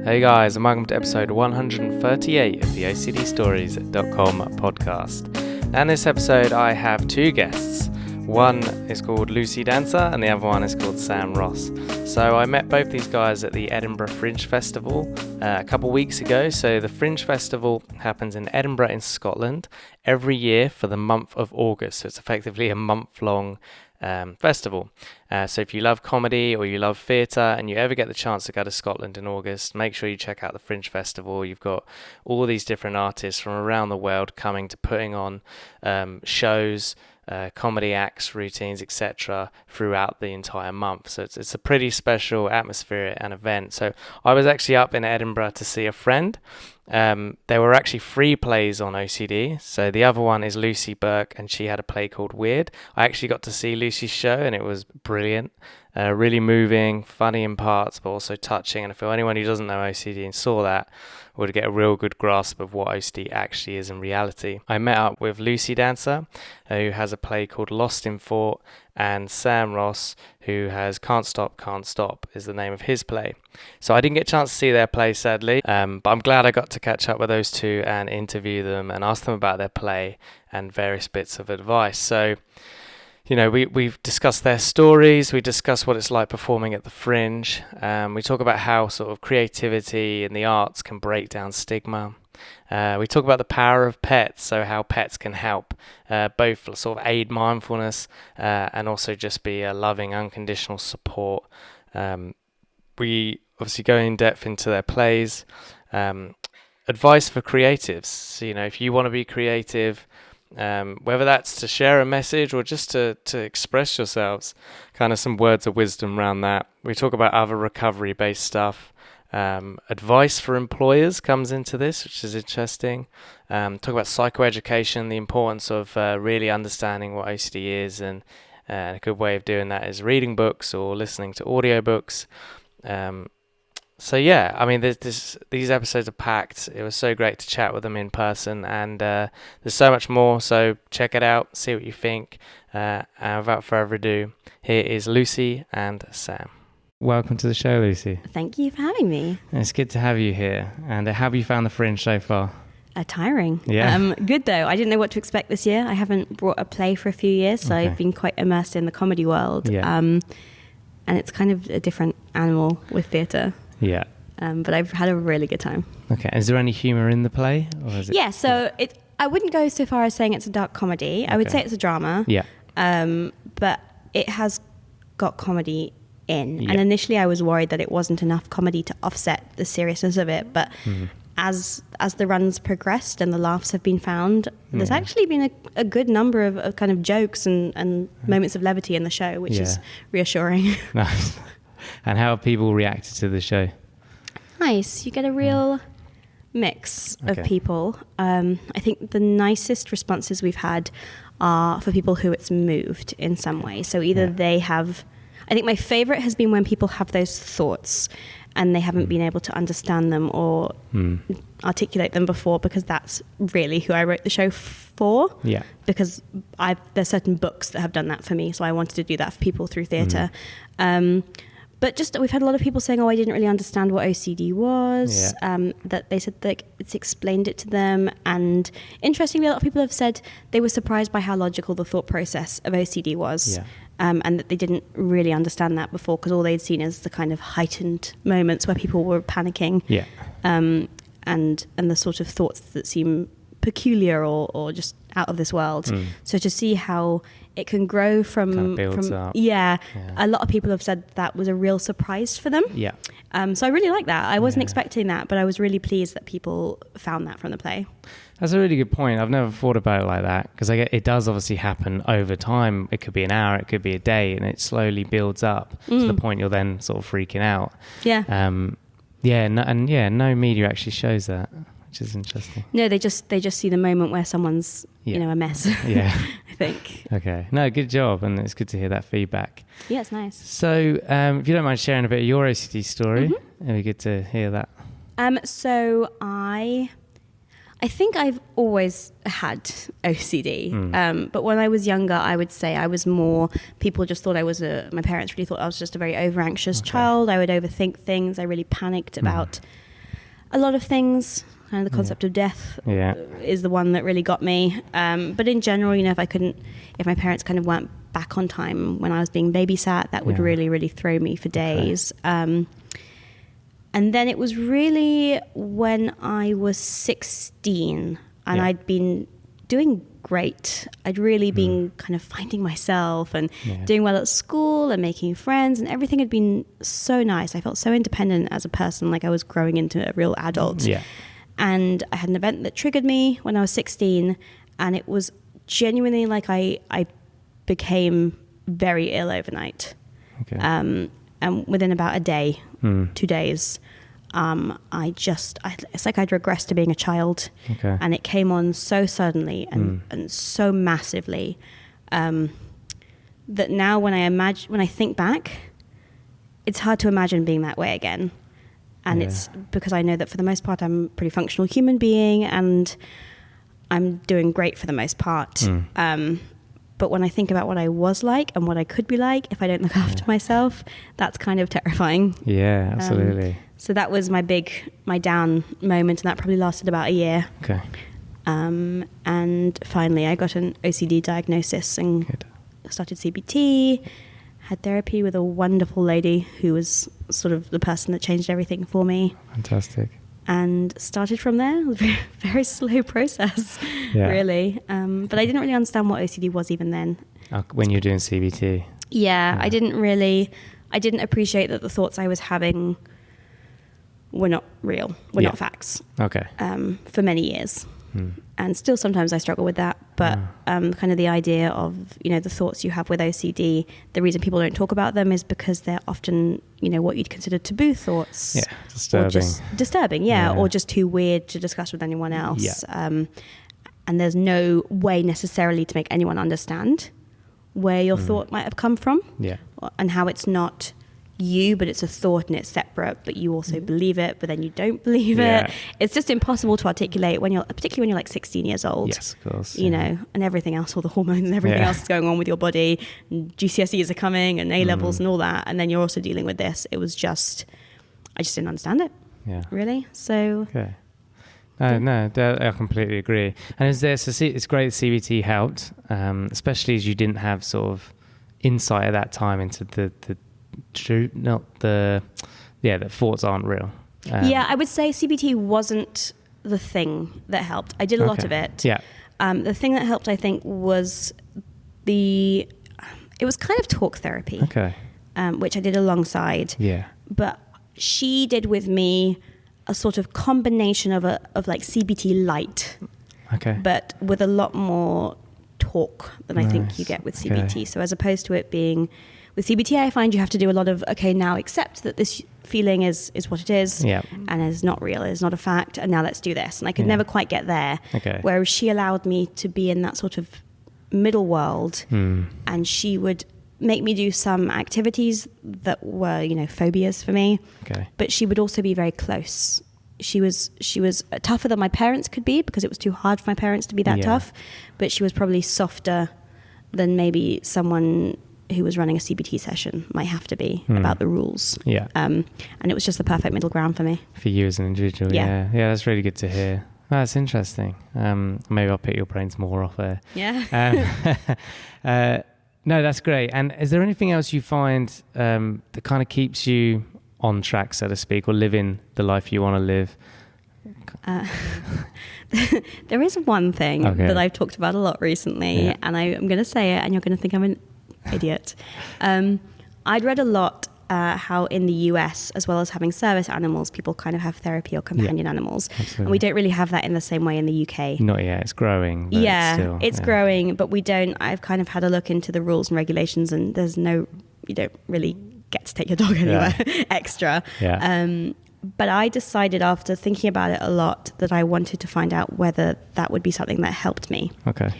Hey guys, and welcome to episode 138 of the OCDStories.com podcast. And in this episode I have two guests. One is called Lucy Danser and the other one is called Sam Ross. So I met both these guys at the Edinburgh Fringe Festival a couple weeks ago. So the Fringe Festival happens in Edinburgh in Scotland every year for the month of August. So it's effectively a month-long festival. So if you love comedy or you love theatre and you ever get the chance to go to Scotland in August, make sure you check out the Fringe Festival. You've got all these different artists from around the world coming to putting on shows, comedy acts, routines, etc. throughout the entire month. So it's a pretty special atmosphere and event. So I was actually up in Edinburgh to see a friend. There were actually 3 plays on OCD. So the other one is Lucy Burke, and she had a play called Weird. I actually got to see Lucy's show, and it was brilliant. Really moving, funny in parts, but also touching. And I feel anyone who doesn't know OCD and saw that would get a real good grasp of what OCD actually is in reality. I met up with Lucy Danser, who has a play called Lost in Thought, and Sam Ross, who has Can't Stop is the name of his play. So I didn't get a chance to see their play, sadly, but I'm glad I got to catch up with those two and interview them and ask them about their play and various bits of advice. So, you know, we've discussed their stories, we discussed what it's like performing at the Fringe, we talk about how sort of creativity in the arts can break down stigma. We talk about the power of pets, so how pets can help both sort of aid mindfulness and also just be a loving, unconditional support. We obviously go in depth into their plays. Advice for creatives. So, you know, if you want to be creative, whether that's to share a message or just to express yourselves, kind of some words of wisdom around that. We talk about other recovery-based stuff. Advice for employers comes into this, which is interesting. Talk about psychoeducation, the importance of really understanding what OCD is, and a good way of doing that is reading books or listening to audiobooks. So yeah, I mean, these episodes are packed. It was so great to chat with them in person, and there's so much more, so check it out, see what you think. And without further ado, here is Lucy and Sam. Welcome to the show, Lucy. Thank you for having me. It's good to have you here. And how have you found the Fringe so far? Tiring. Yeah. Good though. I didn't know what to expect this year. I haven't brought a play for a few years, so I've been quite immersed in the comedy world. Yeah. And it's kind of a different animal with theatre. Yeah. But I've had a really good time. Okay. Is there any humour in the play? Or is it, yeah. So I wouldn't go so far as saying it's a dark comedy. I would say it's a drama. Yeah. But it has got comedy in. Yeah. And initially I was worried that it wasn't enough comedy to offset the seriousness of it. But as the runs progressed and the laughs have been found, there's actually been a good number of kind of jokes and moments of levity in the show, which is reassuring. Nice. And how have people reacted to the show? Nice. You get a real mix of people. I think the nicest responses we've had are for people who it's moved in some way. So either they have... I think my favourite has been when people have those thoughts and they haven't been able to understand them or articulate them before, because that's really who I wrote the show for. Yeah. Because there's certain books that have done that for me, so I wanted to do that for people through theatre. But just we've had a lot of people saying, I didn't really understand what OCD was, that they said that it's explained it to them. And interestingly, a lot of people have said they were surprised by how logical the thought process of OCD was. Yeah. And that they didn't really understand that before, because all they'd seen is the kind of heightened moments where people were panicking, and the sort of thoughts that seem peculiar or just out of this world. So to see how it can grow from, kind of builds up. A lot of people have said that was a real surprise for them. Yeah. So I really like that. I wasn't expecting that, but I was really pleased that people found that from the play. That's a really good point. I've never thought about it like that, because it does obviously happen over time. It could be an hour, it could be a day, and it slowly builds up to the point you're then sort of freaking out. Yeah. No media actually shows that, which is interesting. No, they just see the moment where someone's a mess. Yeah. I think. Okay. No, good job, and it's good to hear that feedback. Yeah, it's nice. So, if you don't mind sharing a bit of your OCD story, it'd be good to hear that. So I think I've always had OCD, but when I was younger, I would say I was more, people just thought my parents really thought I was just a very over-anxious child. I would overthink things. I really panicked about A lot of things. Kind of the concept of death is the one that really got me. But in general, you know, if my parents kind of weren't back on time when I was being babysat, that would really, really throw me for days. And then it was really when I was 16 and I'd been doing great. I'd really been kind of finding myself and doing well at school and making friends, and everything had been so nice. I felt so independent as a person, like I was growing into a real adult. Yeah. And I had an event that triggered me when I was 16, and it was genuinely like I became very ill overnight. Okay. And within about a day, 2 days, it's like I'd regressed to being a child. Okay. And it came on so suddenly and so massively that now when I think back, it's hard to imagine being that way again. And it's because I know that for the most part, I'm a pretty functional human being and I'm doing great for the most part. But when I think about what I was like and what I could be like if I don't look after myself, that's kind of terrifying. Yeah, absolutely. So that was my down moment, and that probably lasted about a year. Okay. And finally I got an OCD diagnosis and started CBT, had therapy with a wonderful lady who was sort of the person that changed everything for me. Fantastic. And started from there. It was a very, very slow process, really. But I didn't really understand what OCD was even then. When you were doing CBT? Yeah, I didn't appreciate that the thoughts I was having were not real, were not facts. Okay. For many years. And still sometimes I struggle with that, but kind of the idea of, you know, the thoughts you have with OCD, the reason people don't talk about them is because they're often, you know, what you'd consider taboo thoughts. Yeah, disturbing. Or just disturbing, or just too weird to discuss with anyone else. Yeah. And there's no way necessarily to make anyone understand where your thought might have come from. Yeah. And how it's not you, but it's a thought and it's separate, but you also believe it, but then you don't believe it. It's just impossible to articulate particularly when you're like 16 years old. Yes, of course. You know, and everything else, all the hormones and everything else is going on with your body. GCSEs are coming and A-levels and all that. And then you're also dealing with this. It was just, I just didn't understand it. Yeah. Really? So. Okay. No, I completely agree. And it's great that CBT helped, especially as you didn't have sort of insight at that time into the true, not the that thoughts aren't real. I would say CBT wasn't the thing that helped. I did a lot of it. Yeah. The thing that helped, I think, was it was kind of talk therapy. Okay. Which I did alongside. Yeah. But she did with me a sort of combination of like CBT light. Okay. But with a lot more talk than I think you get with CBT. Okay. So as opposed to it being with CBT, I find you have to do a lot of, okay, now accept that this feeling is what it is and is not real, is not a fact, and now let's do this. And I could never quite get there. Okay. Whereas she allowed me to be in that sort of middle world and she would make me do some activities that were, you know, phobias for me. Okay. But she would also be very close. She was tougher than my parents could be because it was too hard for my parents to be that tough. But she was probably softer than maybe someone who was running a CBT session might have to be about the rules. Yeah. And it was just the perfect middle ground for me. For you as an individual, yeah. Yeah, that's really good to hear. That's interesting. Maybe I'll pick your brains more off there. Yeah. No, that's great. And is there anything else you find that kind of keeps you on track, so to speak, or living the life you want to live? There is one thing that I've talked about a lot recently, and I'm going to say it, and you're going to think I'm an idiot. I'd read a lot how in the US, as well as having service animals, people kind of have therapy or companion animals. Absolutely. And we don't really have that in the same way in the UK. Not yet, it's growing. It's growing, but we don't. I've kind of had a look into the rules and regulations, and you don't really get to take your dog anywhere extra. Yeah. But I decided after thinking about it a lot that I wanted to find out whether that would be something that helped me. Okay.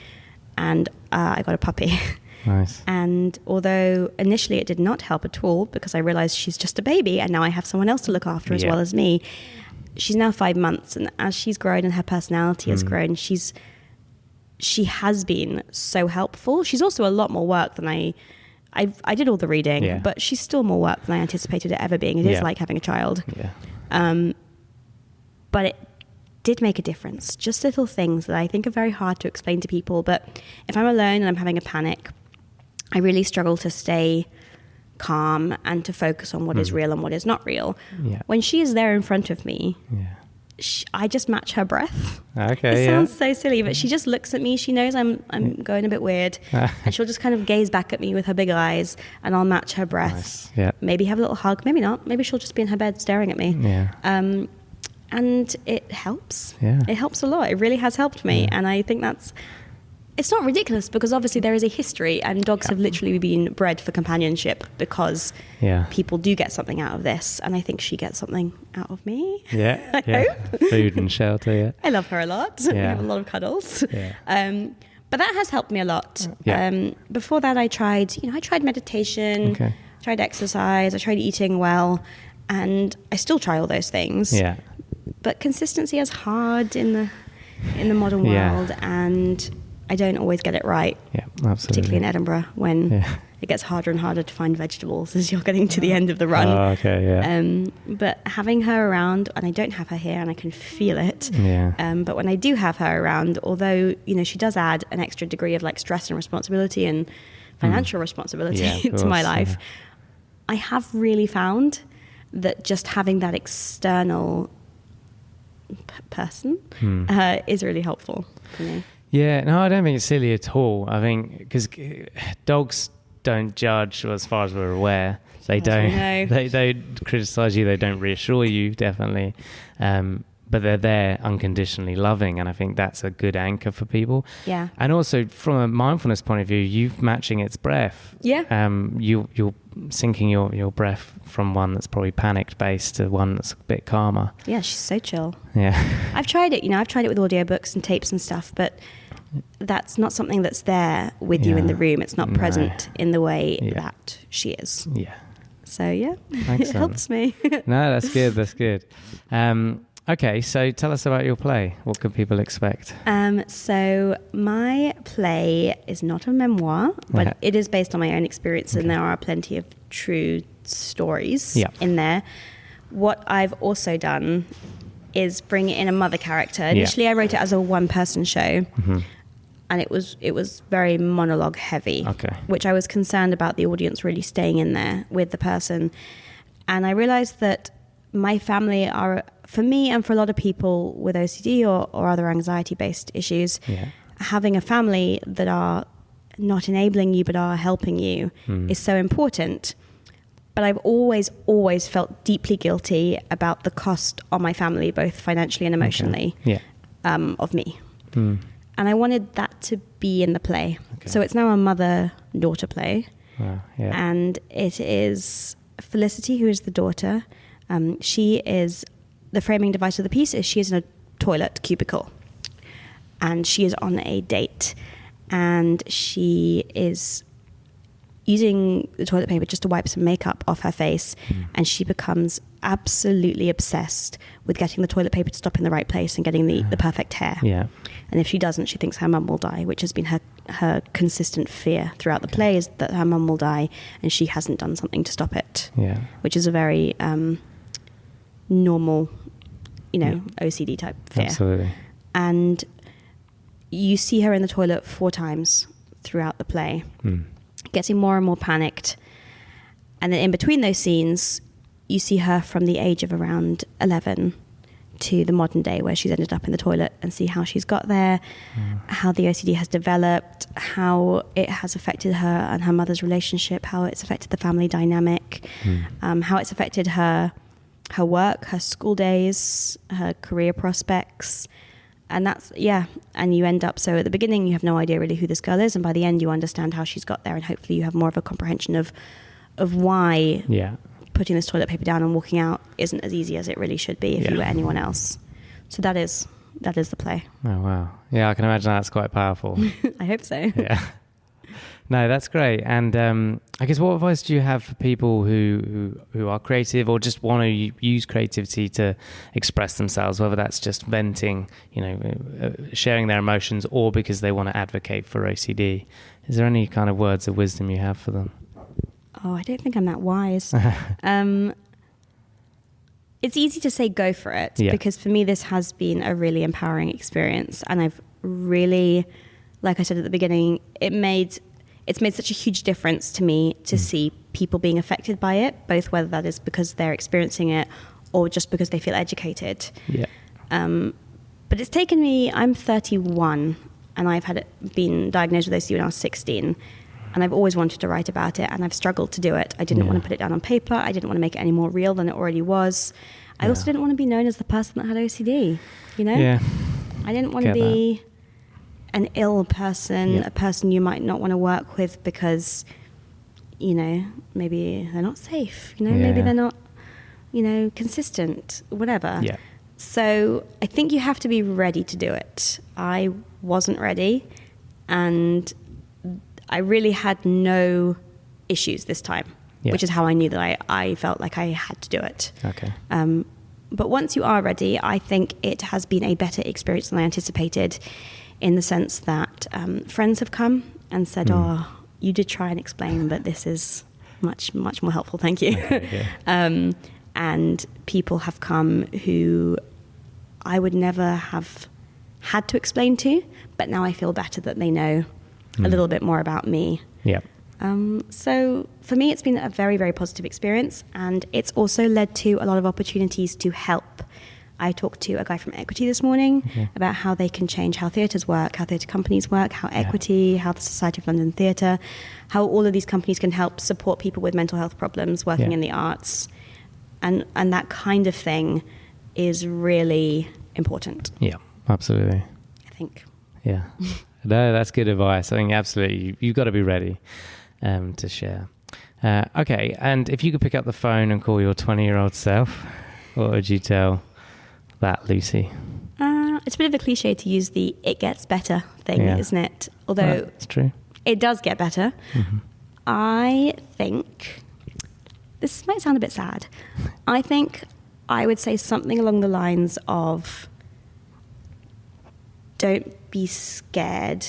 And I got a puppy. Nice. And although initially it did not help at all because I realized she's just a baby and now I have someone else to look after as well as me, she's now 5 months, and as she's grown and her personality has grown, she has been so helpful. She's also a lot more work than I did all the reading, but she's still more work than I anticipated it ever being. It is like having a child. Yeah. but it did make a difference. Just little things that I think are very hard to explain to people. But if I'm alone and I'm having a panic, I really struggle to stay calm and to focus on what is real and what is not real. Yeah. When she is there in front of me, I just match her breath. Okay, it sounds so silly, but she just looks at me. She knows I'm going a bit weird, and she'll just kind of gaze back at me with her big eyes, and I'll match her breath. Nice. Yeah. Maybe have a little hug, maybe not. Maybe she'll just be in her bed staring at me. Yeah. And it helps. Yeah. It helps a lot. It really has helped me, and I think it's not ridiculous, because obviously there is a history, and dogs have literally been bred for companionship, because people do get something out of this, and I think she gets something out of me. Yeah, I hope. Food and shelter. Yeah, I love her a lot. We have a lot of cuddles. Yeah. But that has helped me a lot. Yeah. Before that, I tried meditation, tried exercise, I tried eating well, and I still try all those things. Yeah. But consistency is hard in the modern world, and I don't always get it right. Yeah, absolutely. Particularly in Edinburgh, when it gets harder and harder to find vegetables as you're getting to the end of the run. Oh, okay, yeah. But having her around, and I don't have her here, and I can feel it. Yeah. But when I do have her around, although she does add an extra degree of like stress and responsibility and financial responsibility to my life, I have really found that just having that external person is really helpful for me. Yeah, no, I don't think it's silly at all. I think because dogs don't judge, as far as we're aware. They don't. They don't criticize you. They don't reassure you, definitely. But they're there unconditionally loving, and I think that's a good anchor for people. Yeah. And also from a mindfulness point of view, you're matching its breath. Yeah. You're syncing your breath from one that's probably panicked based to one that's a bit calmer. Yeah, she's so chill. Yeah. I've tried it. I've tried it with audiobooks and tapes and stuff, but that's not something that's there with you in the room. It's not present in the way that she is. Yeah. So it helps me. No, that's good. That's good. Okay, so tell us about your play. What can people expect? So my play is not a memoir, but it is based on my own experience, and there are plenty of true stories in there. What I've also done is bring in a mother character. Initially, I wrote it as a one-person show, and it was very monologue heavy, which I was concerned about the audience really staying in there with the person. And I realized that my family are, for me and for a lot of people with OCD or other anxiety-based issues, having a family that are not enabling you but are helping you is so important. But I've always felt deeply guilty about the cost on my family, both financially and emotionally, of me. And I wanted that to be in the play. So it's now a mother-daughter play. Wow, and it is Felicity, who is the daughter. She is, the framing device of the piece is she is in a toilet cubicle, and she is on a date, and she is using the toilet paper just to wipe some makeup off her face, and she becomes absolutely obsessed with getting the toilet paper to stop in the right place and getting the perfect hair. Yeah. And if she doesn't, she thinks her mum will die, which has been her consistent fear throughout the play, is that her mum will die and she hasn't done something to stop it. Yeah. Which is a very normal, OCD type fear. Absolutely. And you see her in the toilet 4 times throughout the play, getting more and more panicked. And then in between those scenes, you see her from the age of around 11 to the modern day, where she's ended up in the toilet, and see how she's got there, how the OCD has developed, how it has affected her and her mother's relationship, how it's affected the family dynamic, how it's affected her work, her school days, her career prospects. And that's, and you end up, so at the beginning you have no idea really who this girl is, and by the end you understand how she's got there, and hopefully you have more of a comprehension of why putting this toilet paper down and walking out isn't as easy as it really should be if you were anyone else. So that is the play. Oh wow. Yeah, I can imagine that's quite powerful. I hope so. Yeah. No, that's great. And I guess what advice do you have for people who are creative or just want to use creativity to express themselves, whether that's just venting, sharing their emotions, or because they want to advocate for OCD? Is there any kind of words of wisdom you have for them? Oh, I don't think I'm that wise. it's easy to say go for it because for me this has been a really empowering experience, and I've really, like I said at the beginning, it's made such a huge difference to me to see people being affected by it, both whether that is because they're experiencing it or just because they feel educated. Yeah. But it's taken me, I'm 31 and I've been diagnosed with OCD when I was 16, and I've always wanted to write about it, and I've struggled to do it. I didn't want to put it down on paper. I didn't want to make it any more real than it already was. I also didn't want to be known as the person that had OCD, you know? Yeah. I didn't want to be an ill person, a person you might not want to work with because, you know, maybe they're not safe, you know, maybe they're not, you know, consistent, whatever. Yeah. So I think you have to be ready to do it. I wasn't ready, and I really had no issues this time, which is how I knew that I felt like I had to do it. Okay. But once you are ready, I think it has been a better experience than I anticipated, in the sense that friends have come and said, oh, you did try and explain, but this is much, much more helpful. Thank you. And people have come who I would never have had to explain to, but now I feel better that they know a little bit more about me. Yeah. So for me, it's been a very, very positive experience, and it's also led to a lot of opportunities to help. I talked to a guy from Equity this morning about how they can change how theatres work, how theatre companies work, how Equity, how the Society of London Theatre, how all of these companies can help support people with mental health problems working in the arts. And that kind of thing is really important. Yeah, absolutely. I think. Yeah. No, that's good advice. I think absolutely you've got to be ready to share. Okay, and if you could pick up the phone and call your 20-year-old self, what would you tell that Lucy? It's a bit of a cliche to use the "it gets better" thing, isn't it? Although it's true. It does get better. I think, this might sound a bit sad, I think I would say something along the lines of, don't be scared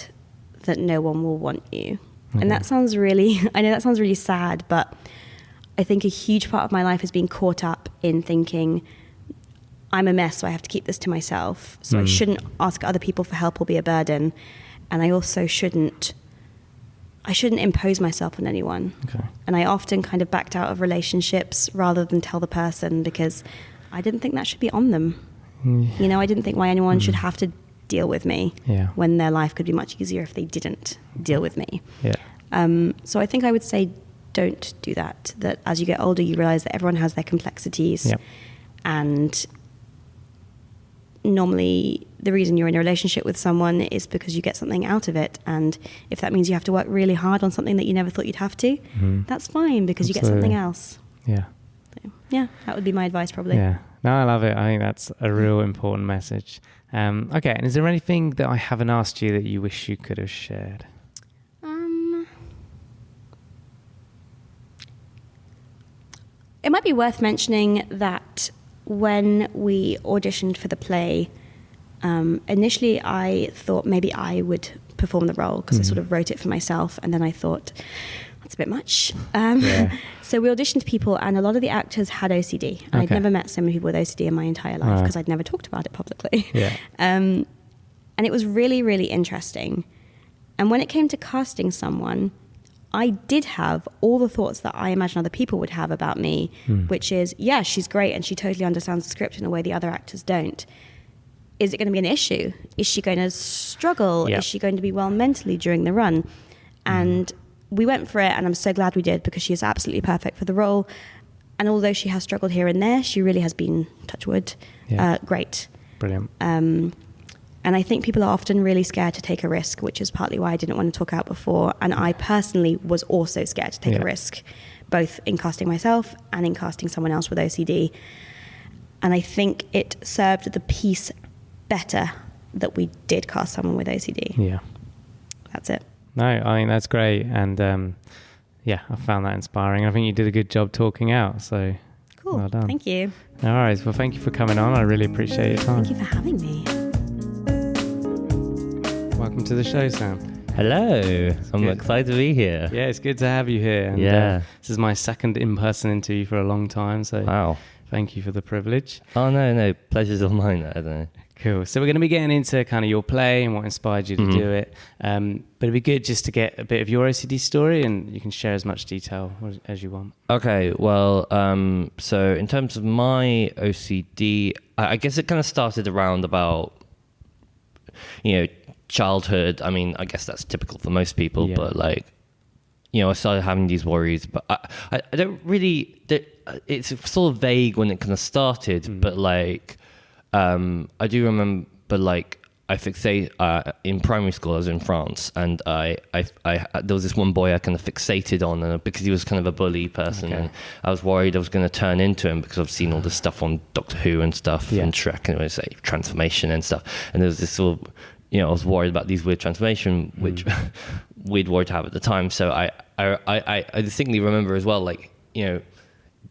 that no one will want you. And that sounds really, I know that sounds really sad, but I think a huge part of my life has been caught up in thinking, I'm a mess, so I have to keep this to myself. So I shouldn't ask other people for help or be a burden. And I also shouldn't impose myself on anyone. Okay. And I often kind of backed out of relationships rather than tell the person, because I didn't think that should be on them. You know, I didn't think why anyone should have to deal with me when their life could be much easier if they didn't deal with me. So I think I would say don't do that. That as you get older, you realize that everyone has their complexities. And normally the reason you're in a relationship with someone is because you get something out of it. And if that means you have to work really hard on something that you never thought you'd have to, that's fine, because you get something else. So, that would be my advice probably. No, I love it. I think that's a real important message. Okay, and is there anything that I haven't asked you that you wish you could have shared? It might be worth mentioning that when we auditioned for the play, initially I thought maybe I would perform the role, because I sort of wrote it for myself, and then I thought, that's a bit much. So we auditioned people, and a lot of the actors had OCD. I'd never met so many people with OCD in my entire life, because I'd never talked about it publicly. And it was really, really interesting. And when it came to casting someone, I did have all the thoughts that I imagine other people would have about me, which is, yeah, she's great and she totally understands the script in a way the other actors don't. Is it going to be an issue? Is she going to struggle? Is she going to be well mentally during the run? And we went for it, and I'm so glad we did, because she is absolutely perfect for the role. And although she has struggled here and there, she really has been, touch wood, great. Brilliant. And I think people are often really scared to take a risk, which is partly why I didn't want to talk out before. And I personally was also scared to take a risk, both in casting myself and in casting someone else with OCD. And I think it served the piece better that we did cast someone with OCD. That's it. No, I mean, that's great. And I found that inspiring. I think you did a good job talking out. So cool. Well done. Thank you. No worries. Well, thank you for coming on. I really appreciate your time. Thank you for having me. Welcome to the show, Sam. Hello. I'm excited to be here. Yeah, it's good to have you here. And, this is my second in-person interview for a long time. So wow. Thank you for the privilege. Oh, no, pleasure's all mine. I don't know. Cool. So we're going to be getting into kind of your play and what inspired you to do it. But it'd be good just to get a bit of your OCD story, and you can share as much detail as you want. Okay, well, so in terms of my OCD, I guess it kind of started around about, childhood. I mean, I guess that's typical for most people, but like, I started having these worries, but I don't really, it's sort of vague when it kind of started, but like, I do remember, like, I fixate in primary school. I was in France, and I there was this one boy I kind of fixated on, because he was kind of a bully person, and I was worried I was going to turn into him because I've seen all this stuff on Doctor Who and stuff, and Shrek, and it was like transformation and stuff, and there was this sort of, I was worried about these weird transformation, which we'd worried to have at the time. So I distinctly remember as well, like,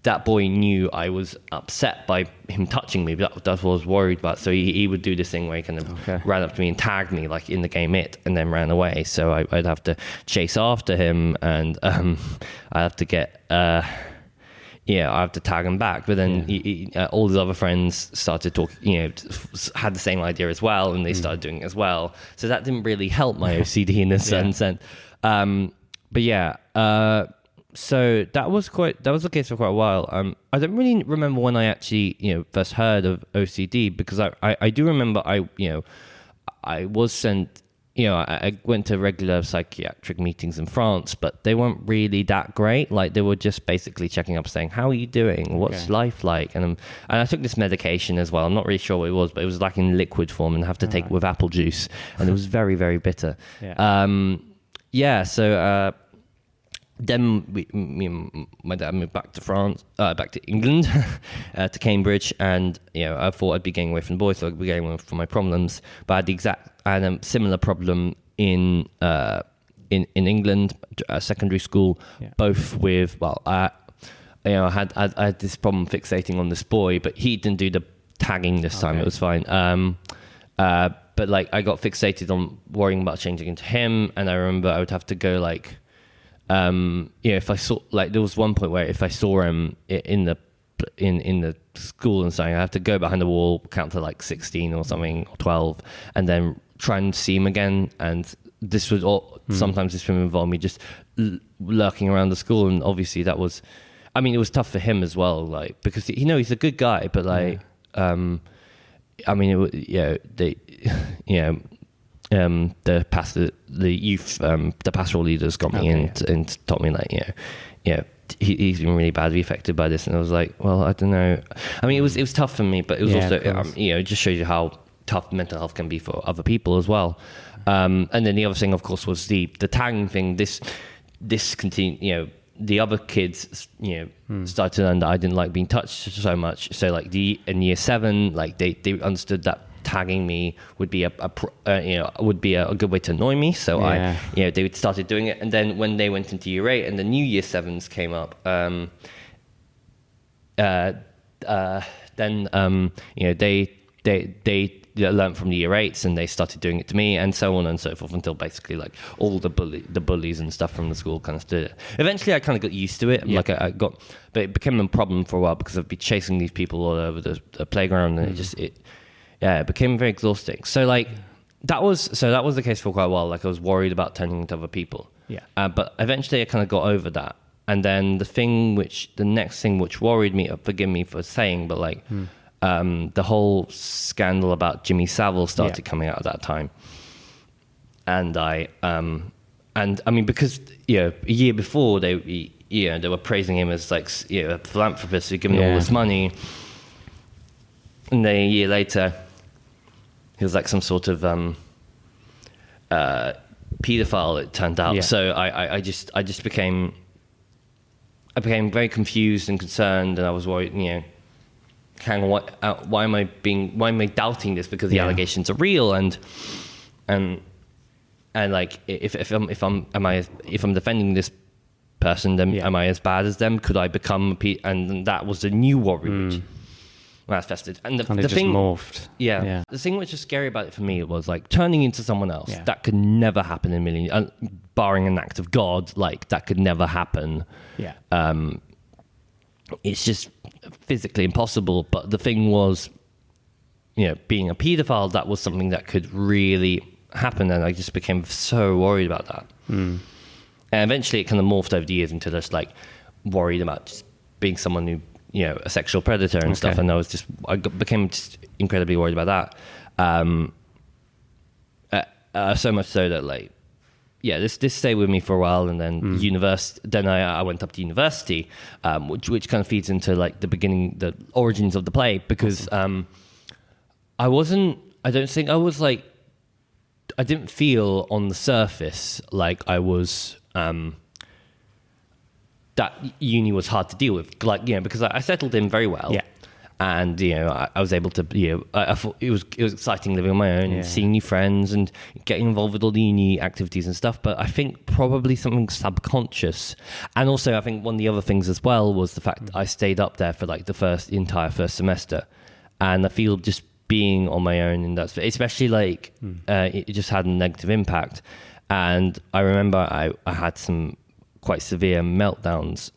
that boy knew I was upset by him touching me. That's what I was worried about. So he would do this thing where he kind of ran up to me and tagged me, like in the game It, and then ran away. So I'd have to chase after him, and I have to get, I have to tag him back. But then all his other friends started talking, had the same idea as well, and they started doing it as well. So that didn't really help my OCD in a certain sense. So that was the case for quite a while. I don't really remember when I actually, first heard of OCD, because I do remember I was sent, I went to regular psychiatric meetings in France, but they weren't really that great. Like, they were just basically checking up, saying, "How are you doing? What's life like?" And I took this medication as well. I'm not really sure what it was, but it was like in liquid form, and I have to take it with apple juice, and it was very, very bitter. Then me and my dad moved back to France, back to England, to Cambridge, and I thought I'd be getting away from the boys, so I'd be getting away from my problems. But I had a similar problem in England, secondary school, both with I had this problem fixating on this boy, but he didn't do the tagging this time. It was fine. But like, I got fixated on worrying about changing into him, and I remember I would have to go like. If I saw, like, there was one point where if I saw him in the school and something, I have to go behind the wall, count to like 16 or something, or 12, and then try and see him again. And this was all, sometimes this would involve me just lurking around the school. And obviously that was, I mean, it was tough for him as well, like, because he's a good guy, but like, I mean, the pastoral leaders got me and taught me, like, he's been really badly affected by this, and I was like, well, I don't know. I mean, it was tough for me, but it was also, it just shows you how tough mental health can be for other people as well. And then the other thing, of course, was the tagging thing. This continued, the other kids, started to learn that I didn't like being touched so much. So like in year 7, like they understood that tagging me would be a good way to annoy me. So they started doing it. And then when they went into year 8 and the new year 7s came up, they learned from the year 8s, and they started doing it to me, and so on and so forth, until basically like all the bullies and stuff from the school kind of did it. Eventually I kind of got used to it. But it became a problem for a while, because I'd be chasing these people all over the playground, and it became very exhausting. So like that was the case for quite a while. Like, I was worried about turning into other people. But eventually I kind of got over that. And then the next thing which worried me, forgive me for saying, but like the whole scandal about Jimmy Savile started coming out at that time. And I mean, because a year before they were praising him as like a philanthropist who'd given all this money, and then a year later he was like some sort of paedophile, it turned out. So I became very confused and concerned, and I was worried, hang on, why am I doubting this, because the allegations are real, and like, if I'm defending this person, then am I as bad as them? Could I become and that was a new worry manifested, and the thing morphed. The thing which is scary about it for me was like turning into someone else. That could never happen in a million, barring an act of God. Like, that could never happen. It's just physically impossible. But the thing was, being a paedophile, that was something that could really happen, and I just became so worried about that. And eventually, it kind of morphed over the years into just like worried about just being someone who, a sexual predator and stuff. And became just incredibly worried about that. So much so that like, this stayed with me for a while, and then Then I went up to university, which kind of feeds into like the origins of the play, because I didn't feel on the surface like I was that uni was hard to deal with, like, because I settled in very well. Yeah. And, I was able to, I thought it was exciting living on my own and seeing new friends and getting involved with all the uni activities and stuff. But I think probably something subconscious. And also, I think one of the other things as well was the fact that I stayed up there for like the entire first semester. And I feel just being on my own in that, especially like, it just had a negative impact. And I remember I had some quite severe meltdowns.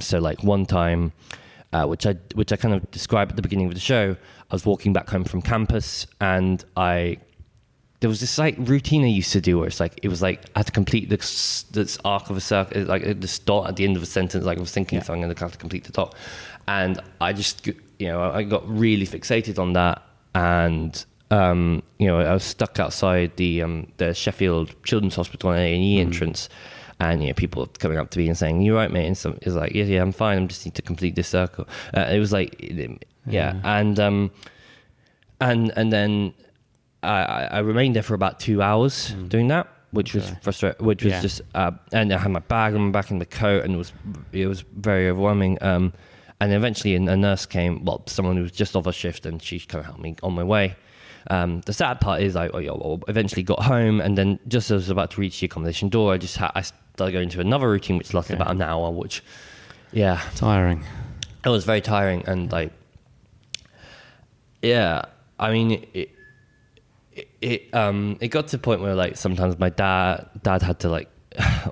So like one time, which I kind of described at the beginning of the show, I was walking back home from campus, and there was this like routine I used to do where it was like I had to complete this arc of a circle, like this dot at the end of a sentence, like I was thinking something and I had to complete the dot, and I just I got really fixated on that, and I was stuck outside the Sheffield Children's Hospital A&E entrance. And people coming up to me and saying, "You right, mate?" And so it's like, "Yeah, I'm fine. I just need to complete this circle." It was like, and then I remained there for about 2 hours doing that, which was frustrating. Which was just, and I had my bag on my back and the coat, and it was very overwhelming. And eventually, a nurse came. Well, someone who was just off a shift, and she kind of helped me on my way. The sad part is I eventually got home, and then just as I was about to reach the accommodation door, I started going into another routine which lasted about an hour, which tiring. It was very tiring, and like I mean it got to the point where like sometimes my dad had to like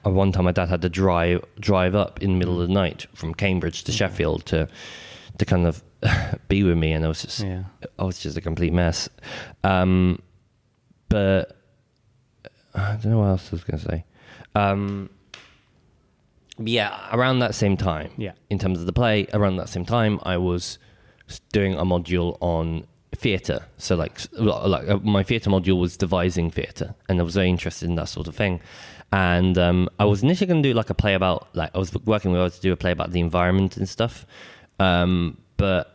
one time my dad had to drive up in the middle of the night from Cambridge to Sheffield to kind of be with me, and I was just a complete mess. But I don't know what else I was going to say. Around that same time, in terms of the play, around that same time, I was doing a module on theatre. So like my theatre module was devising theatre, and I was very interested in that sort of thing. And I was initially going to do like a play about, like, I was working with to do a play about the environment and stuff. But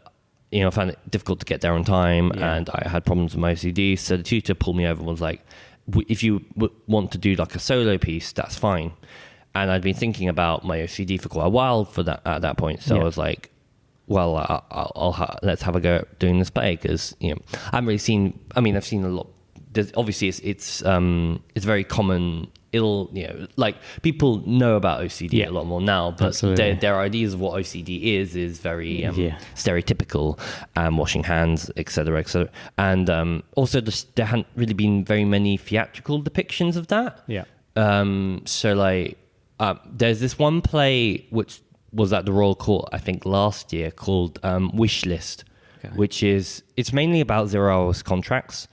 I found it difficult to get there on time, and I had problems with my OCD. So the tutor pulled me over and was like, "If you want to do like a solo piece, that's fine." And I'd been thinking about my OCD for quite a while at that point. So I was like, "Well, let's have a go at doing this play," because I haven't really seen. I mean, I've seen a lot. Obviously, it's very common. Like people know about OCD a lot more now, but their ideas of what OCD is very stereotypical, washing hands, etc., etc. And also, there hadn't really been very many theatrical depictions of that. So like, there's this one play which was at the Royal Court, I think last year, called Wish List, which it's mainly about 0 hours contracts,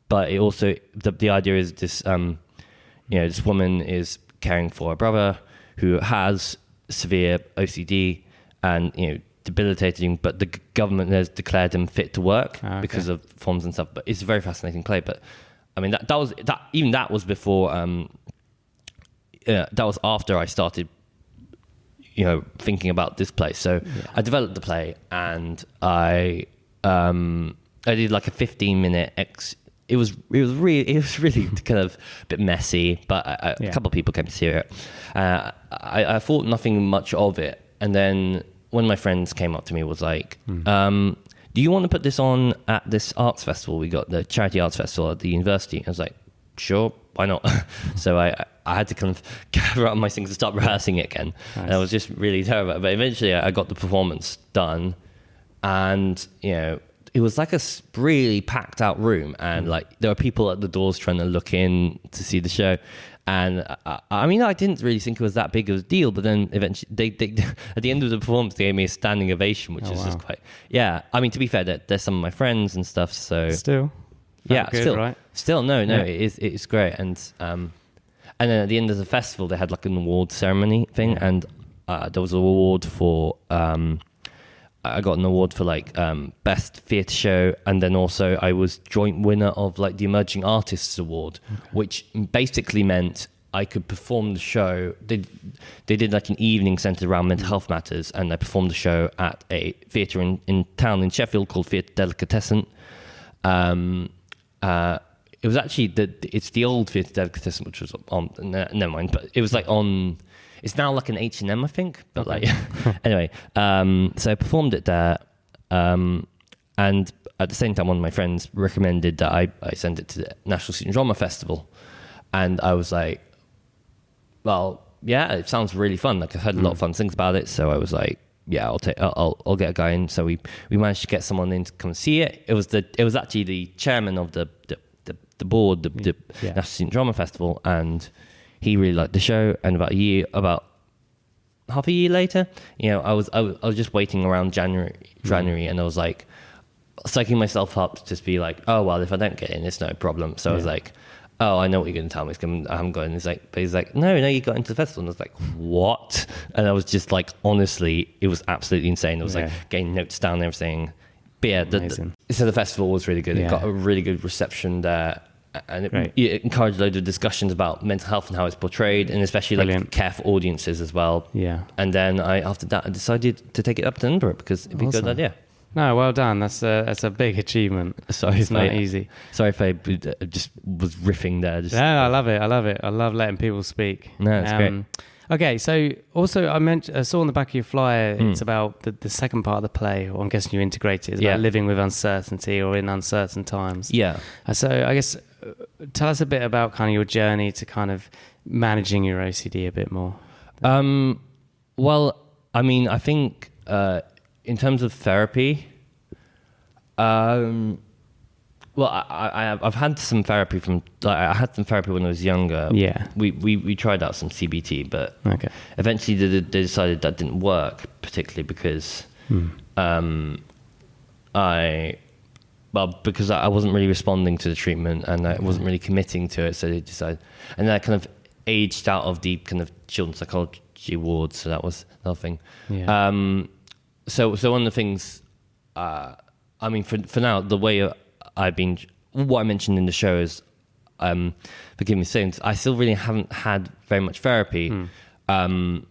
but it also the idea is this. This woman is caring for her brother who has severe OCD and, debilitating, but the government has declared him fit to work because of forms and stuff. But it's a very fascinating play. But I mean, that was before, that was after I started, thinking about this play. So I developed the play, and I did like a 15-minute It was really kind of a bit messy, but a couple of people came to see it. I thought nothing much of it, and then one of my friends came up to me, was like, "Do you want to put this on at this arts festival? We got the charity arts festival at the university." I was like, "Sure, why not?" So I had to kind of gather up my things and start rehearsing it again. Nice. And I was just really terrible. But eventually, I got the performance done, and it was like a really packed out room, and like there were people at the doors trying to look in to see the show. And I mean, I didn't really think it was that big of a deal, but then eventually they at the end of the performance, they gave me a standing ovation, which is just quite, I mean, to be fair, they're some of my friends and stuff, so. Still. Yeah, good, still, right? Still, no, it's great. And then at the end of the festival, they had like an award ceremony thing, and there was an award for, I got an award for like best theatre show, and then also I was joint winner of like the Emerging Artists Award, which basically meant I could perform the show. They did like an evening centred around mental health matters, and I performed the show at a theatre in town in Sheffield called Theatre Delicatessen. It was actually it's the old Theatre Delicatessen, which was on. Never mind, but it was like on. It's now like an H&M, I think. But like, anyway, so I performed it there, and at the same time, one of my friends recommended that I send it to the National Student Drama Festival, and I was like, well, yeah, it sounds really fun. Like I heard a lot of fun things about it, so I was like, yeah, I'll get a guy in. So we managed to get someone in to come see it. It was actually the chairman of the board, the National Student Drama Festival, and he really liked the show. And about half a year later, I was just waiting around January, and I was like psyching myself up to just be like, oh well, if I don't get in, it's no problem. So I was like, oh, I know what you're going to tell me. I haven't got in. He's like, no, you got into the festival. And I was like, what? And I was just like, honestly, it was absolutely insane. I was like getting notes down and everything. But yeah, so the festival was really good. It got a really good reception there. And it encouraged loads of discussions about mental health and how it's portrayed, and especially like care for audiences as well. Yeah. And then after that, I decided to take it up to Edinburgh because it'd be a good idea. No, well done. That's a big achievement. Sorry, it's not easy. Sorry if I just was riffing there. I love it. I love letting people speak. No, it's great. Okay, so also I saw on the back of your flyer, it's about the second part of the play, or I'm guessing you integrated. It's about living with uncertainty or in uncertain times. Yeah. So I guess tell us a bit about kind of your journey to kind of managing your OCD a bit more. Well, I mean, I think in terms of therapy, well, I've had some therapy I had some therapy when I was younger. Yeah. We tried out some CBT, but eventually they decided that didn't work, particularly because because I wasn't really responding to the treatment and I wasn't really committing to it, so they decided, and then I kind of aged out of the kind of children's psychology ward, so that was another thing. Yeah. So one of the things, I mean, for now, the way what I mentioned in the show is, forgive me saying this, I still really haven't had very much therapy, but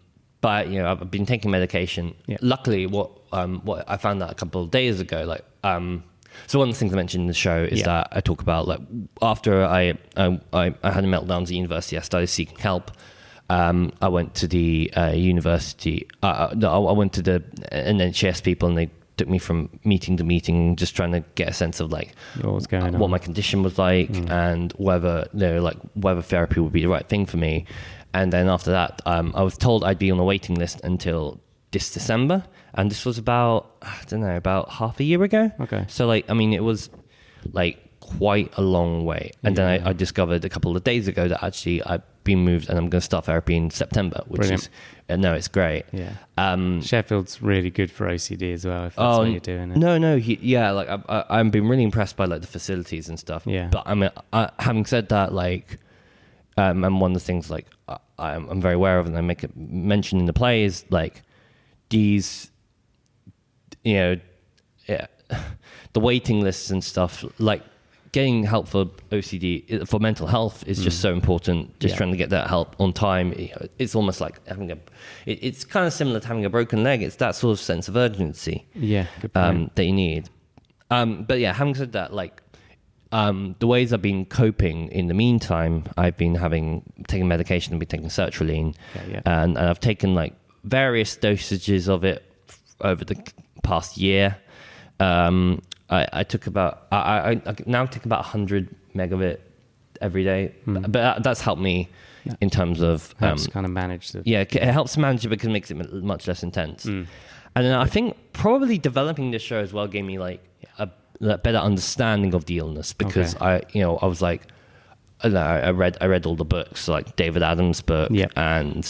I've been taking medication. Yeah. Luckily, what I found out a couple of days ago, so one of the things I mentioned in the show is that I talk about after I had a meltdown at the university, I started seeking help. I went to the university. I went to the NHS people, and they took me from meeting to meeting, just trying to get a sense of what was going on, what my condition was like, and whether whether therapy would be the right thing for me. And then after that, I was told I'd be on a waiting list until this December, and this was about half a year ago. Okay. So it was quite a long way. And then I discovered a couple of days ago that actually I've been moved and I'm going to start therapy in September, which Brilliant. Is no, it's great. Yeah. Sheffield's really good for OCD as well, if that's what you're doing. I've been really impressed by the facilities and stuff. Yeah. But I mean, having said that, and one of the things I'm very aware of, and I make a mention in the play, is these, the waiting lists and stuff, getting help for OCD, for mental health, is just so important. Just trying to get that help on time. It's almost like it's kind of similar to having a broken leg. It's that sort of sense of urgency. Yeah, good point. That you need. But yeah, having said that, the ways I've been coping in the meantime, I've been taking medication. I've been taking sertraline, and I've taken various dosages of it over the past year. I took about I now take about 100 meg of it every day, but that's helped me in terms of helps kind of manage it. Yeah, it helps manage it because it makes it much less intense. And then I think probably developing this show as well gave me a better understanding of the illness, because I was I read all the books, like David Adams' book, and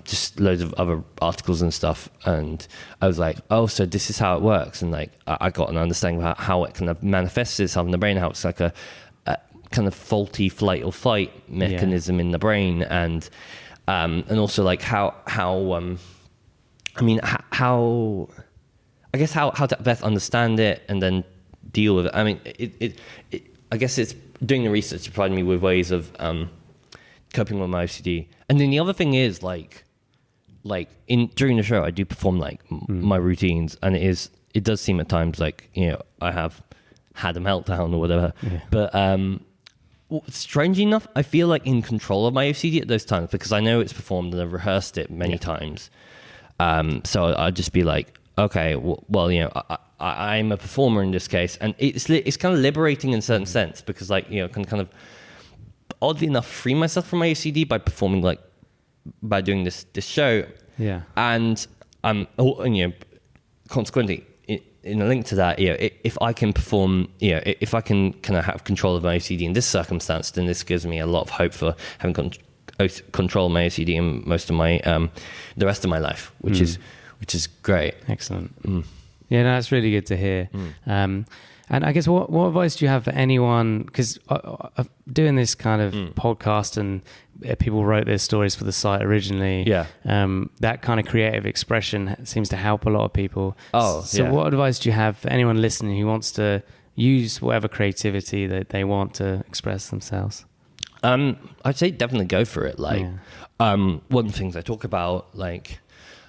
just loads of other articles and stuff. And I was like, oh, so this is how it works. And like, I got an understanding about how it kind of manifests itself in the brain, how it's like a kind of faulty flight or fight mechanism in the brain, and also like how to best understand it and then deal with it. I mean, I guess it's doing the research to provide me with ways of coping with my OCD. And then the other thing is like during the show, I do perform like my routines, and it does seem at times like, you know, I have had a meltdown or whatever. Yeah. But strangely enough, I feel like in control of my OCD at those times, because I know it's performed and I've rehearsed it many times. So I'd just be like, okay, well, you know, I'm a performer in this case, and it's kind of liberating in a certain sense, because like, you know, can kind of oddly enough free myself from my OCD by performing, like by doing this show. Yeah. And you know, consequently, in a link to that, you know, if I can perform, you know, if I can kind of have control of my OCD in this circumstance, then this gives me a lot of hope for having control of my OCD in most of my the rest of my life, which is great. Excellent. Yeah, no, that's really good to hear. And I guess what advice do you have for anyone, because doing this kind of podcast, and people wrote their stories for the site originally, that kind of creative expression seems to help a lot of people. So what advice do you have for anyone listening who wants to use whatever creativity that they want to express themselves? I'd say definitely go for it. Like, one of the things I talk about, like,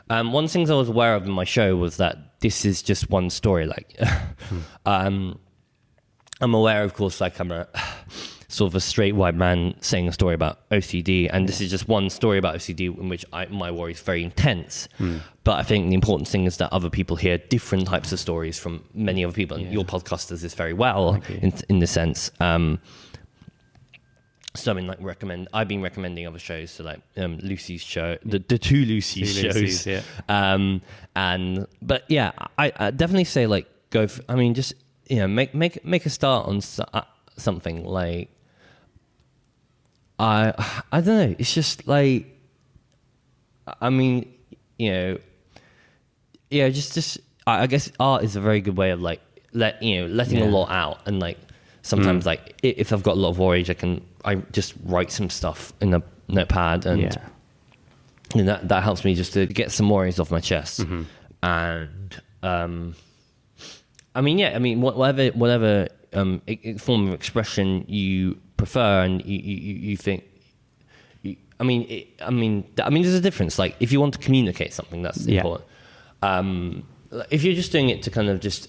one of the things I was aware of in my show was that this is just one story. Like, I'm aware, of course, like I'm a sort of a straight white man saying a story about OCD, and this is just one story about OCD in which my worry is very intense. But I think the important thing is that other people hear different types of stories from many other people, and your podcast does this very well in the sense. So I mean, like, I've been recommending other shows, so like Lucy's show, the two Lucy's shows. But yeah, I definitely say like go for, I mean, just, you know, make a start on something. Like, I don't know, it's just like, I mean, you know, yeah, just I guess art is a very good way of like letting a lot out, and like sometimes like if I've got a lot of worries, I just write some stuff in a notepad, and that helps me just to get some worries off my chest. And I mean, whatever form of expression you prefer, and you think. I mean, there's a difference. Like, if you want to communicate something, that's important. If you're just doing it to kind of just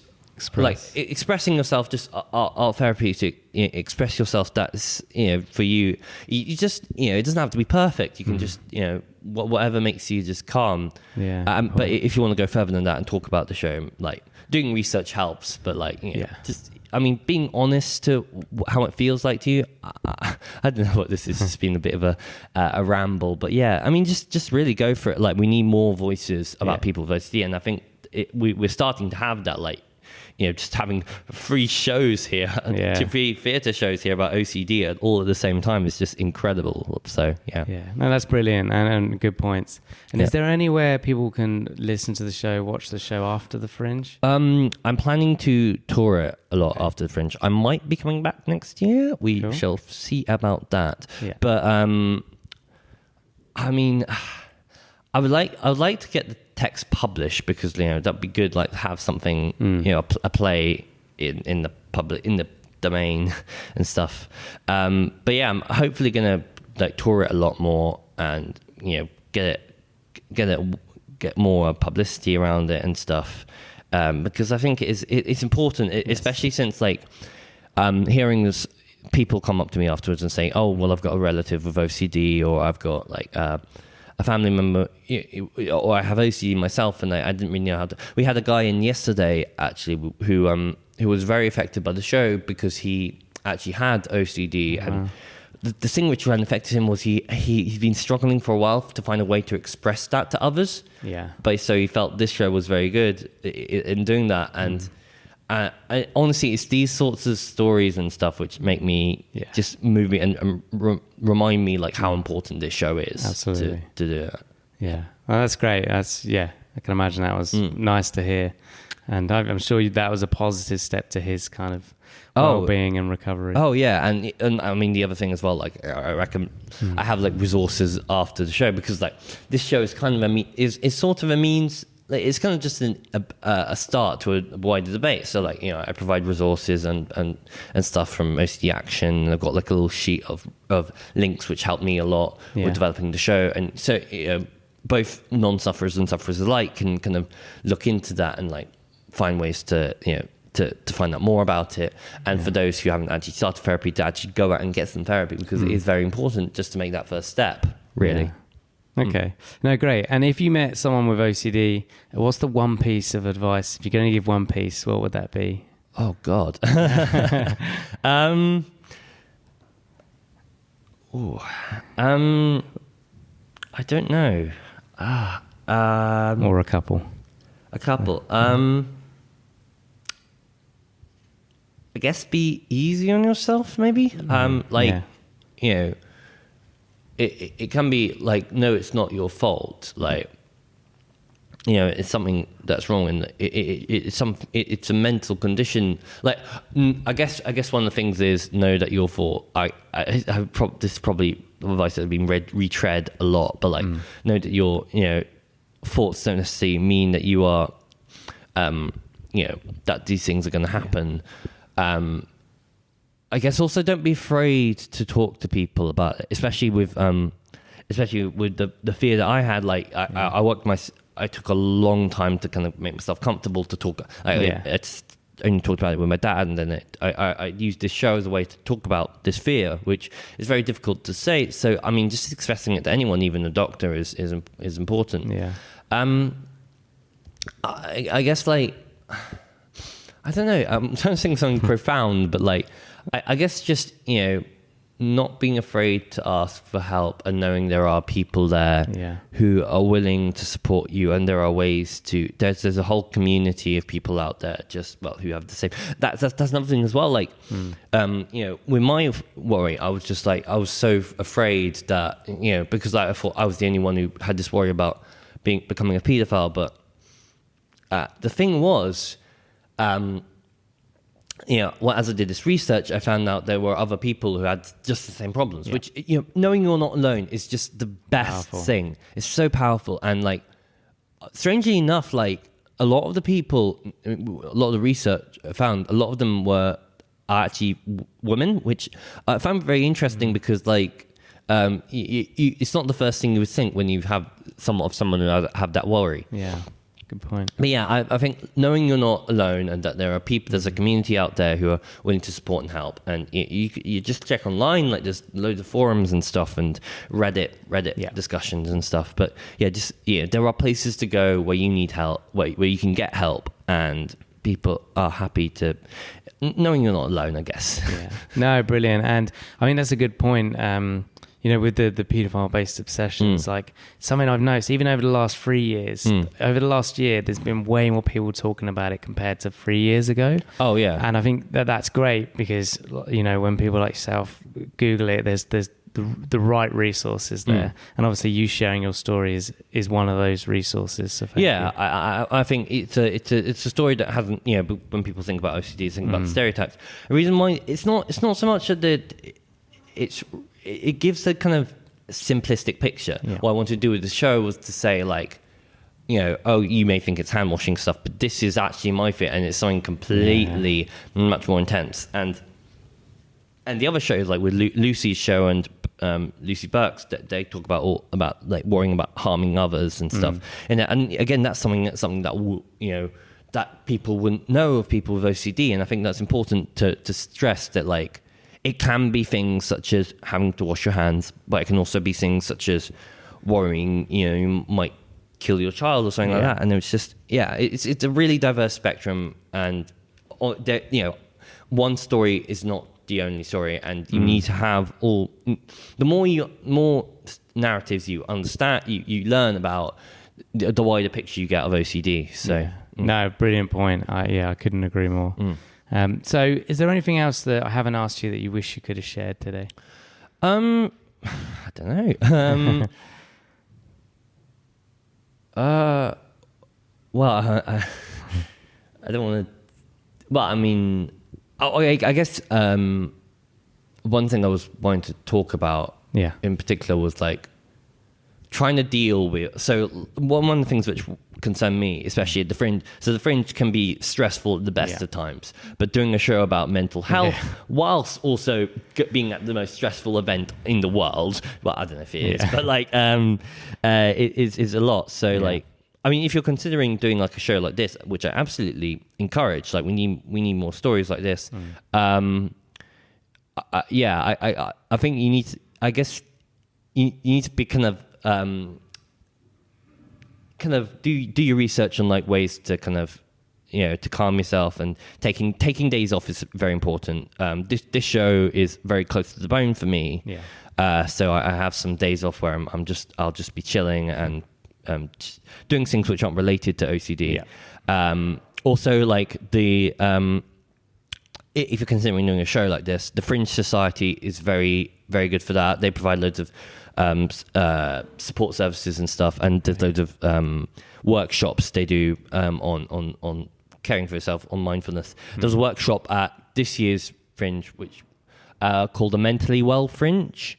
expressing yourself, just art therapy to express yourself, that's, you know, for you just, you know, it doesn't have to be perfect. You can just, you know, whatever makes you just calm. But if you want to go further than that and talk about the show, like, doing research helps, but like, you know, just, I mean, being honest to how it feels like to you. I don't know what this is. It's been a bit of a ramble, but yeah, I mean, just really go for it. Like, we need more voices about people with OCD, and I think we're starting to have that, like, you know, just having free shows here, free theatre shows here about OCD all at the same time is just incredible. So, yeah. No, that's brilliant, and good points. And is there anywhere people can listen to the show, watch the show after the Fringe? I'm planning to tour it a lot after the Fringe. I might be coming back next year. We shall see about that. But, I mean, I would like to get the text published, because, you know, that'd be good, like, to have something, you know, a play in the domain and stuff. But yeah, I'm hopefully gonna like tour it a lot more, and, you know, get more publicity around it and stuff, because I think it's important, especially since, like, hearing people come up to me afterwards and say, oh, well, I've got a relative with OCD, or I've got like a family member, or I have OCD myself, and I didn't really know how to. We had a guy in yesterday, actually, who was very affected by the show because he actually had OCD, and the thing which really affected him was he's been struggling for a while to find a way to express that to others. But so he felt this show was very good in doing that, and honestly, it's these sorts of stories and stuff which make me just move me and remind me like how important this show is. Absolutely. To do it. Yeah, well, that's great. I can imagine that was nice to hear, and I'm sure that was a positive step to his kind of well-being and recovery. Oh yeah, and I mean the other thing as well, like I reckon I have like resources after the show, because like this show is kind of is sort of a means. Like, it's kind of just a start to a wider debate. So like, you know, I provide resources and stuff from OCD Action. And I've got like a little sheet of links which help me a lot with developing the show. And so both non-sufferers and sufferers alike can kind of look into that and like find ways to, you know, to find out more about it. And for those who haven't actually started therapy, to actually go out and get some therapy, because it is very important just to make that first step, really. Yeah. Okay. No, great. And if you met someone with OCD, what's the one piece of advice? If you're going to give one piece, what would that be? Oh, God. I don't know. Or a couple. A couple. I guess be easy on yourself, maybe. You know, it can be like, no, it's not your fault. Like, you know, it's something that's wrong, and it's a mental condition. Like, I guess one of the things is know that your fault. This is probably advice that has been retread a lot, but like, know that your, you know, thoughts don't necessarily mean that you are, you know, that these things are going to happen. I guess also don't be afraid to talk to people about it, especially with the fear that I had. Like I took a long time to kind of make myself comfortable to talk. It's only talked about it with my dad, and then I used this show as a way to talk about this fear, which is very difficult to say. So I mean, just expressing it to anyone, even a doctor, is important. Yeah. I guess like, I don't know. I'm trying to think something profound, but like, I guess just, you know, not being afraid to ask for help, and knowing there are people there who are willing to support you, and there are ways to. There's a whole community of people out there who have the same. That's another thing as well. Like, you know, with my worry, I was so afraid that, you know, because like, I thought I was the only one who had this worry about becoming a paedophile, but the thing was. You know, well, as I did this research, I found out there were other people who had just the same problems, which, you know, knowing you're not alone is just the best thing. It's so powerful. And like, strangely enough, like a lot of the research I found, a lot of them are actually women, which I found very interesting because like, it's not the first thing you would think when you have someone who have that worry. Yeah. Good point. But yeah, I think knowing you're not alone, and that there are people, there's a community out there who are willing to support and help, and you just check online, like there's loads of forums and stuff, and Reddit discussions and stuff. But there are places to go where you need help, where you can get help, and people are happy to, knowing you're not alone, I guess. Yeah. No, brilliant. And I mean, that's a good point. You know, with the paedophile-based obsessions, like something I've noticed, even over the last 3 years, over the last year, there's been way more people talking about it compared to 3 years ago. Oh, yeah. And I think that's great because, you know, when people like yourself Google it, there's the right resources there. And obviously you sharing your story is one of those resources. So I think it's a story that hasn't, you know, when people think about OCD, think about the stereotypes. The reason why it's not so much that it gives a kind of simplistic picture. Yeah. What I wanted to do with the show was to say, like, you know, oh, you may think it's hand washing stuff, but this is actually my fear, and it's something completely much more intense. And the other shows, like with Lucy's show and Lucy Burke's, they talk about like worrying about harming others and stuff. And again, that's something that, you know, that people wouldn't know of people with OCD, and I think that's important to stress that, like, it can be things such as having to wash your hands, but it can also be things such as worrying, you know, you might kill your child or something like that. And it's just, it's a really diverse spectrum. And, you know, one story is not the only story, and you need to have all. The more narratives you understand, you learn about the wider picture you get of OCD. So No, brilliant point. I couldn't agree more. So is there anything else that I haven't asked you that you wish you could have shared today? I don't know. Well, I don't want to. Well, I mean, I guess one thing I was wanting to talk about, in particular, was like trying to deal with. So one of the things which concern me, especially at the Fringe. So the Fringe can be stressful at the best of times, but doing a show about mental health whilst also being at the most stressful event in the world. Well, I don't know if it is, but like it is a lot. So like. I mean, if you're considering doing like a show like this, which I absolutely encourage, like we need more stories like this. I think you need to, I guess you need to be kind of do your research on like ways to kind of, to calm yourself, and taking days off is very important. This show is very close to the bone for me. So I have some days off where I'll just be chilling and doing things which aren't related to OCD. Also, like if you're considering doing a show like this, the Fringe Society is very, very good for that. They provide loads of support services and stuff, and there's loads of workshops they do on caring for yourself, on mindfulness. There's a workshop at this year's Fringe which called the Mentally Well Fringe.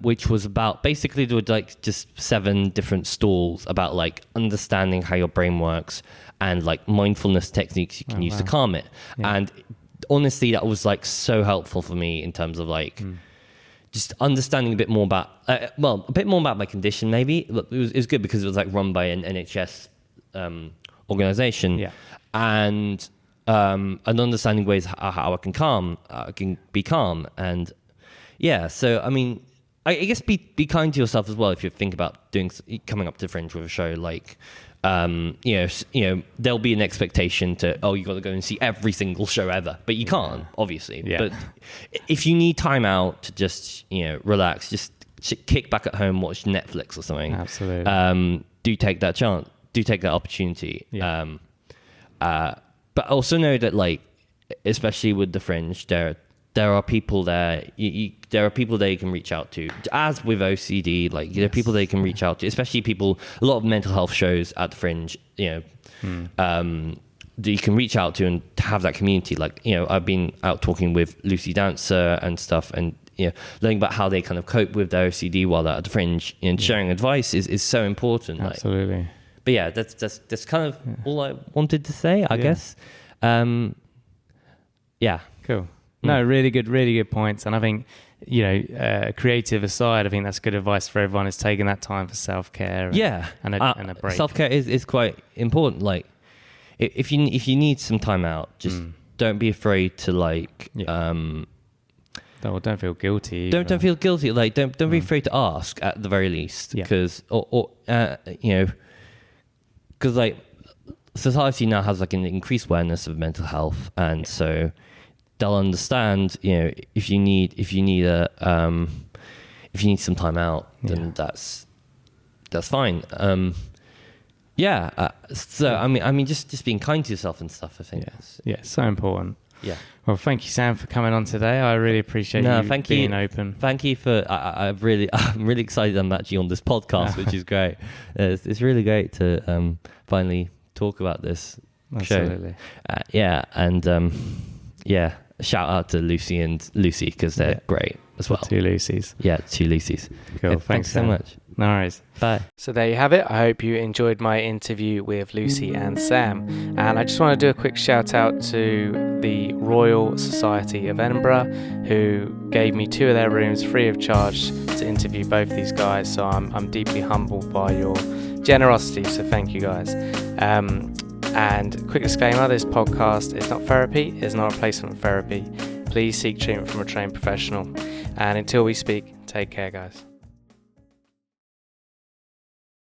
Which was about, basically there were like just 7 different stalls about like understanding how your brain works and like mindfulness techniques you can use to calm it. And honestly, that was like so helpful for me in terms of like just understanding a bit more about, my condition maybe. It was good because it was like run by an NHS organization. And understanding ways how I can be calm. And so I mean, I guess be kind to yourself as well if you think about coming up to Fringe with a show. Like, there'll be an expectation to you got to go and see every single show ever, but you can't, obviously. But if you need time out to just relax, just kick back at home, watch Netflix or something. Absolutely. Do take that chance. Do take that opportunity. But also know that, like, especially with the Fringe, there are people there. There are people there you can reach out to. As with OCD, like there are people there you can reach out to, especially people. A lot of mental health shows at the Fringe, that you can reach out to and have that community. Like I've been out talking with Lucy Danser and stuff, and learning about how they kind of cope with their OCD while they're at the Fringe, and sharing advice is so important. Absolutely. Like, but yeah, that's kind of all I wanted to say, I guess. Cool. No, really good points. And I think, creative aside, I think that's good advice for everyone, is taking that time for self-care and a break. Self-care is quite important. Like, if you need some time out, just don't be afraid to like... don't feel guilty. Don't feel guilty. Like, don't be afraid to ask at the very least. Because, because like, society now has like an increased awareness of mental health. And so... they'll understand, if you need some time out, then that's fine. So I mean, just being kind to yourself and stuff, I think. So important. Yeah. Well, thank you, Sam, for coming on today. I really appreciate you being open. Thank you for. I'm really excited. I'm actually on this podcast, which is great. It's really great to finally talk about this Absolutely. show. Shout out to Lucy and Lucy, because they're great as well. 2 Lucys. Yeah, 2 Lucys. Cool. Thanks so much. No worries. Bye. So there you have it. I hope you enjoyed my interview with Lucy and Sam. And I just want to do a quick shout out to the Royal Society of Edinburgh, who gave me 2 of their rooms free of charge to interview both these guys. So I'm deeply humbled by your generosity. So thank you, guys. And quick disclaimer, this podcast is not therapy, it's not a replacement for therapy. Please seek treatment from a trained professional. And until we speak, take care, guys.